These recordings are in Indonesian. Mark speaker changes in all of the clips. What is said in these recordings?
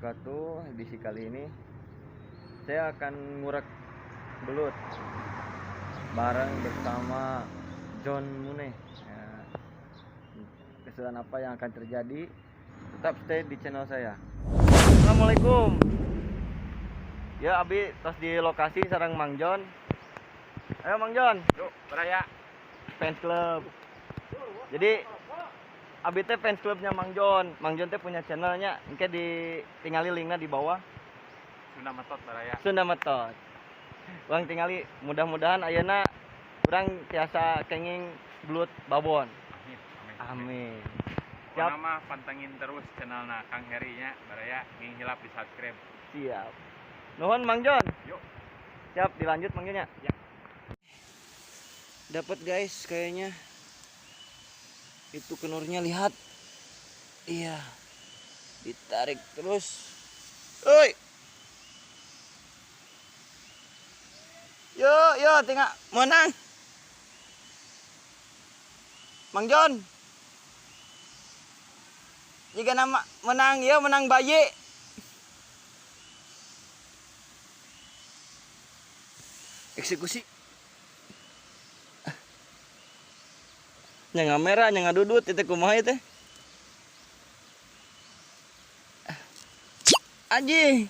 Speaker 1: wabarakatuh. Edisi kali ini saya akan ngurek belut bareng bersama John Mune ya. Kesulitan apa yang akan terjadi, tetap stay di channel saya. Assalamualaikum ya, Abi tos di lokasi sareng Mang John. Ayo Mang John,
Speaker 2: yuk beraya
Speaker 1: fans club. Jadi Abi teh fans clubnya Mang John. Mang John teh punya channelnya, engke ditinggali linknya di bawah.
Speaker 2: Sunda Metot beraya.
Speaker 1: Sunda Metot. Uang tingali, mudah-mudahan ayeuna urang tiasa kenging belut babon. Amin.
Speaker 2: Siap. Nama pantengin terus channelna Kang Heri nya beraya nging hilap di subscribe.
Speaker 1: Siap. Nuhun Mang John.
Speaker 2: Yuk.
Speaker 1: Siap, dilanjut Mang John ya.
Speaker 2: Ya.
Speaker 1: Dapat guys kayaknya. Itu kenurnya, lihat. Iya. Ditarik terus. Oi. Yo, tengah menang. Mang John. Jika nama menang, ya menang bayi. Eksekusi. Nya merah, nya dudut, itu kumaha teh. Anjing.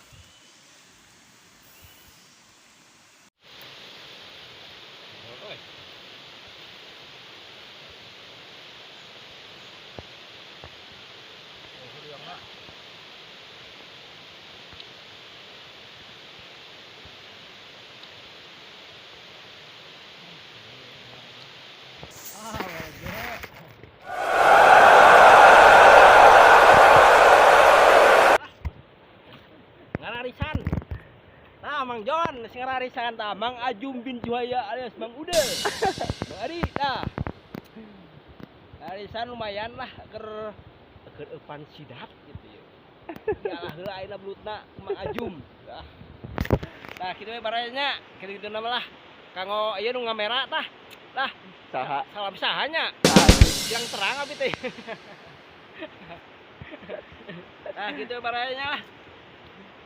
Speaker 3: Ngararisan. Nah, Mang John, sing ngararisan tah Mang Ajum bin Juhaya alias Mang Ude. Bang Adi, dah. Ngararisan lumayan lah keur eupan sidat gitu ya. Dialah heula ayeuna belutna Mang Ajum. Nah, kitu we barayanya, kitu nama lah. Kanggo ieu nu ngamera tah. Tah,
Speaker 1: Saha?
Speaker 3: salah bisahanya. Yang terang abi teh. Nah, gitu barayanya lah.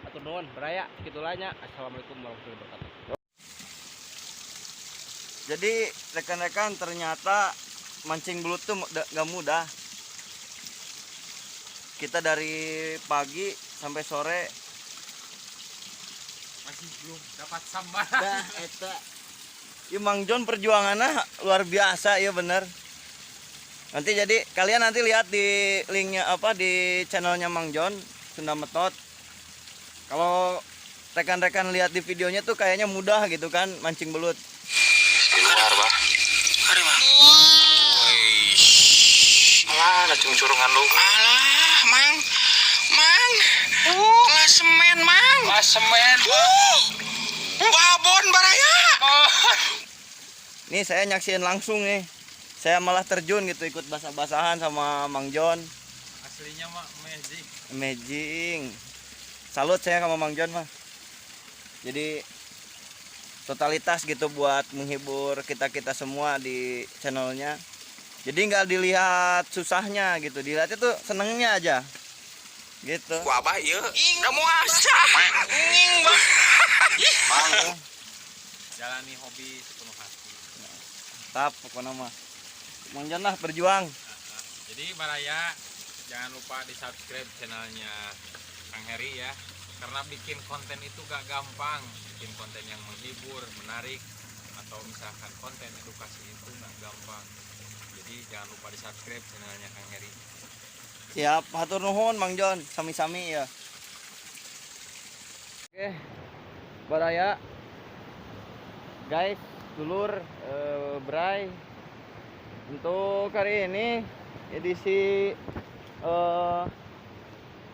Speaker 3: Atur nuhun beraya segitulahnya. Assalamualaikum warahmatullahi wabarakatuh.
Speaker 1: Jadi rekan-rekan, ternyata mancing belut tuh gak mudah. Kita dari pagi sampai sore
Speaker 2: Masih belum dapat sambar.
Speaker 1: dah eta. Ya Mang John perjuangannya luar biasa ya, bener. Nanti jadi kalian nanti lihat di linknya apa di channelnya Mang John Sunda Metot. Kalau rekan-rekan lihat di videonya tuh kayaknya mudah gitu kan mancing belut.
Speaker 4: Benar, Bang. Hari, Bang. Alah, ada curungan lu. Alah, Mang. Mang. Kelas semen, Mang. Kelas semen. Babon baraya.
Speaker 1: Nih saya nyaksiin langsung nih. Saya malah terjun gitu, ikut basah-basahan sama Mang John.
Speaker 2: Aslinya mah magic.
Speaker 1: Amazing. Salut saya sama Mang John mah. Jadi totalitas gitu buat menghibur kita semua di channelnya. Jadi nggak dilihat susahnya gitu, dilihatnya tuh senengnya aja gitu.
Speaker 4: Wah, Abah ieu. Kamu asah. Nging, Bang.
Speaker 1: Mang,
Speaker 2: Jalani hobi sepenuh hati.
Speaker 1: tap pokoknya mah Mang John lah berjuang.
Speaker 2: Jadi baraya jangan lupa di subscribe channelnya Kang Heri ya, karena bikin konten itu gak gampang. Bikin konten yang menghibur, menarik, atau misalkan konten edukasi itu gak gampang. Jadi jangan lupa di subscribe channelnya Kang Heri.
Speaker 1: Siap, hatur nuhun Mang John, sami-sami ya. Oke, baraya guys, dulur, Bray. Untuk hari ini edisi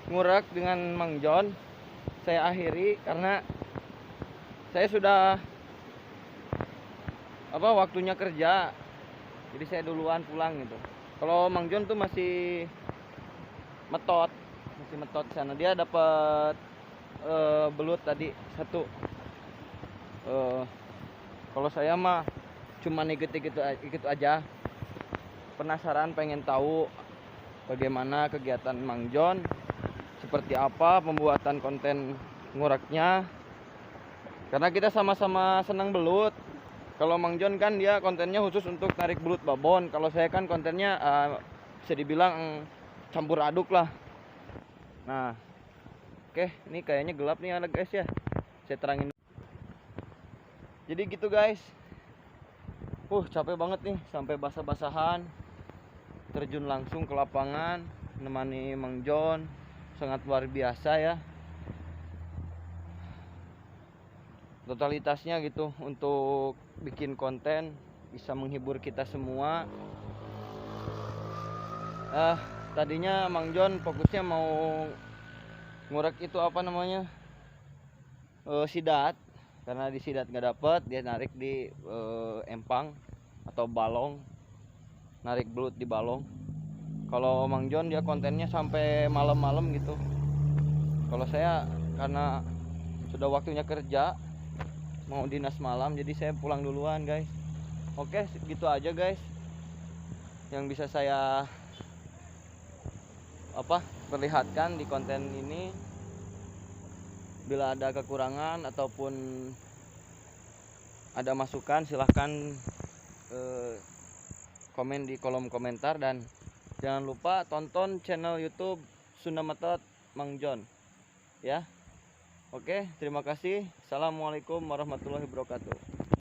Speaker 1: ngurek dengan Mang John saya akhiri karena saya sudah waktunya kerja, jadi saya duluan pulang gitu. Kalau Mang John tuh masih metot sana. Dia dapat belut tadi satu. Kalau saya mah cuma ikut aja, penasaran pengen tahu bagaimana kegiatan Mang John seperti apa pembuatan konten nguraknya, karena kita sama-sama senang belut. Kalau Mang John kan dia kontennya khusus untuk tarik belut babon, kalau saya kan kontennya bisa dibilang campur aduk lah. Nah, oke, ini kayaknya gelap nih anak guys ya, saya terangin. Jadi gitu guys, capek banget nih, sampai basah-basahan, terjun langsung ke lapangan nemani Mang John, sangat luar biasa ya totalitasnya gitu untuk bikin konten, bisa menghibur kita semua. Tadinya Mang John fokusnya mau ngurak itu apa namanya, sidat, karena di sidat nggak dapet, dia narik di empang atau balong, narik belut di balong. Kalau Mang John dia kontennya sampai malam-malam gitu. Kalau saya karena sudah waktunya kerja, mau dinas malam, jadi saya pulang duluan guys. Oke, gitu aja guys yang bisa saya perlihatkan di konten ini. Bila ada kekurangan ataupun ada masukan, silahkan komen di kolom komentar, dan jangan lupa tonton channel YouTube Sunda Metot Mang John ya. Oke, terima kasih. Assalamualaikum warahmatullahi wabarakatuh.